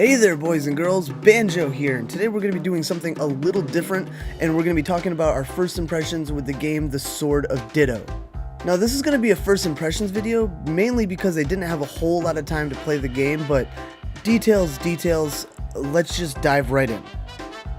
Hey there boys and girls, Banjo here, and today we're going to be doing something a little different, and we're going to be talking about our first impressions with the game The Sword of Ditto. Now this is going to be a first impressions video, mainly because I didn't have a whole lot of time to play the game, but details, let's just dive right in.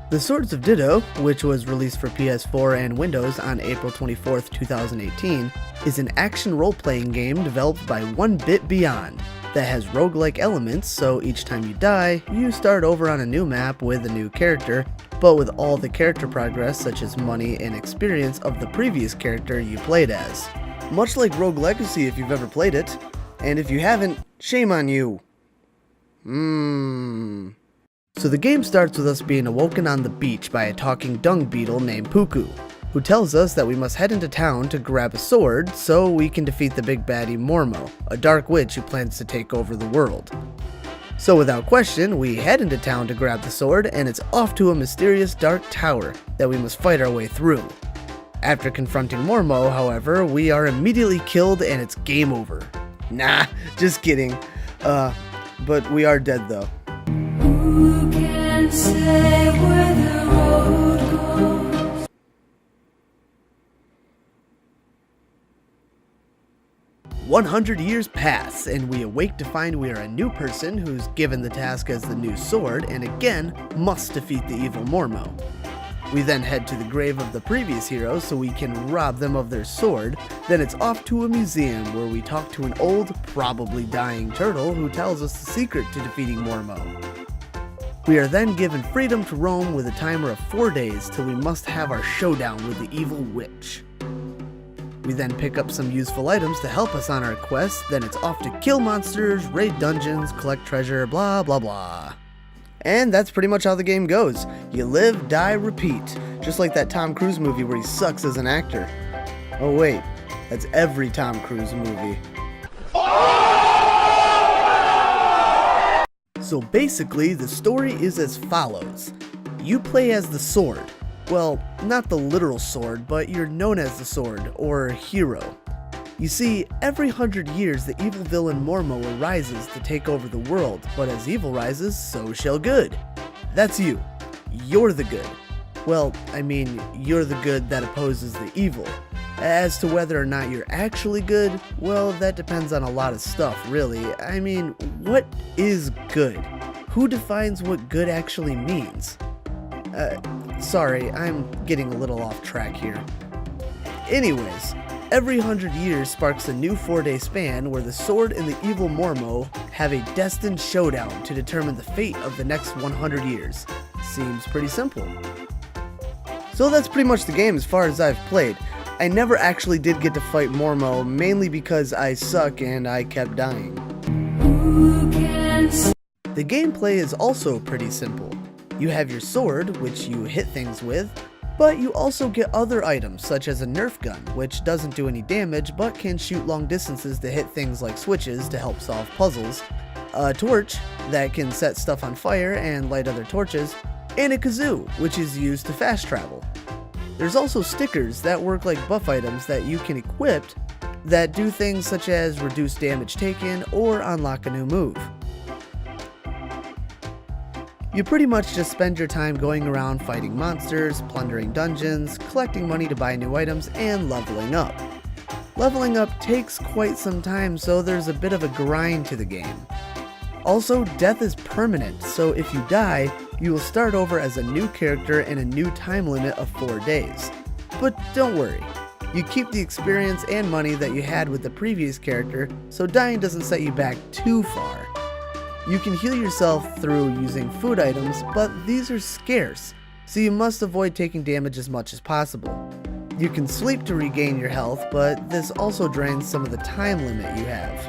The Swords of Ditto, which was released for PS4 and Windows on April 24th, 2018, is an action role-playing game developed by 1BitBeyond. That has roguelike elements, so each time you die, you start over on a new map with a new character, but with all the character progress such as money and experience of the previous character you played as. Much like Rogue Legacy if you've ever played it, and if you haven't, shame on you. So the game starts with us being awoken on the beach by a talking dung beetle named Puku, who tells us that we must head into town to grab a sword so we can defeat the big baddie Mormo, a dark witch who plans to take over the world. So without question, we head into town to grab the sword, and it's off to a mysterious dark tower that we must fight our way through. After confronting Mormo, however, we are immediately killed and it's game over. Nah, just kidding. But we are dead though. Who can say where the road goes? 100 years pass, and we awake to find we are a new person who's given the task as the new sword, and again, must defeat the evil Mormo. We then head to the grave of the previous hero so we can rob them of their sword, then it's off to a museum where we talk to an old, probably dying turtle who tells us the secret to defeating Mormo. We are then given freedom to roam with a timer of 4 days till we must have our showdown with the evil witch. We then pick up some useful items to help us on our quest, then it's off to kill monsters, raid dungeons, collect treasure, blah blah blah. And that's pretty much how the game goes. You live, die, repeat. Just like that Tom Cruise movie where he sucks as an actor. Oh wait, that's every Tom Cruise movie. So basically, the story is as follows. You play as the sword. Well, not the literal sword, but you're known as the sword, or hero. You see, every 100 years the evil villain Mormo arises to take over the world, but as evil rises, so shall good. That's you. You're the good. Well, I mean, you're the good that opposes the evil. As to whether or not you're actually good, well, that depends on a lot of stuff, really. I mean, what is good? Who defines what good actually means? Sorry, I'm getting a little off track here. Anyways, every 100 years sparks a new 4-day span where the sword and the evil Mormo have a destined showdown to determine the fate of the next 100 years. Seems pretty simple. So that's pretty much the game as far as I've played. I never actually did get to fight Mormo, mainly because I suck and I kept dying. Who can say? The gameplay is also pretty simple. You have your sword, which you hit things with, but you also get other items such as a Nerf gun, which doesn't do any damage but can shoot long distances to hit things like switches to help solve puzzles, a torch that can set stuff on fire and light other torches, and a kazoo, which is used to fast travel. There's also stickers that work like buff items that you can equip that do things such as reduce damage taken or unlock a new move. You pretty much just spend your time going around fighting monsters, plundering dungeons, collecting money to buy new items, and leveling up. Leveling up takes quite some time, so there's a bit of a grind to the game. Also, death is permanent, so if you die, you will start over as a new character in a new time limit of 4 days. But don't worry, you keep the experience and money that you had with the previous character, so dying doesn't set you back too far. You can heal yourself through using food items, but these are scarce, so you must avoid taking damage as much as possible. You can sleep to regain your health, but this also drains some of the time limit you have.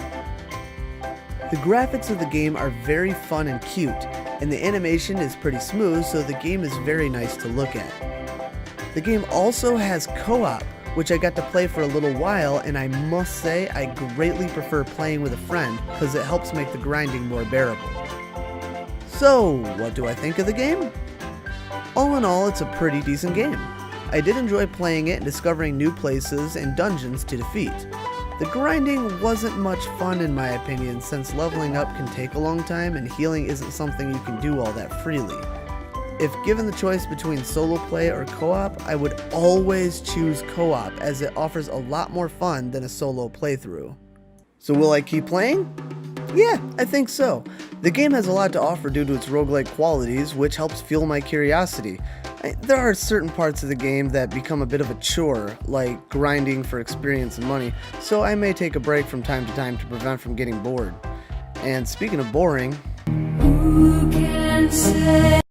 The graphics of the game are very fun and cute, and the animation is pretty smooth, so the game is very nice to look at. The game also has co-op, which I got to play for a little while, and I must say I greatly prefer playing with a friend because it helps make the grinding more bearable. So, what do I think of the game? All in all, it's a pretty decent game. I did enjoy playing it and discovering new places and dungeons to defeat. The grinding wasn't much fun in my opinion, since leveling up can take a long time and healing isn't something you can do all that freely. If given the choice between solo play or co-op, I would always choose co-op as it offers a lot more fun than a solo playthrough. So will I keep playing? Yeah, I think so. The game has a lot to offer due to its roguelike qualities, which helps fuel my curiosity. There are certain parts of the game that become a bit of a chore, like grinding for experience and money, so I may take a break from time to time to prevent from getting bored. And speaking of boring, Who can say?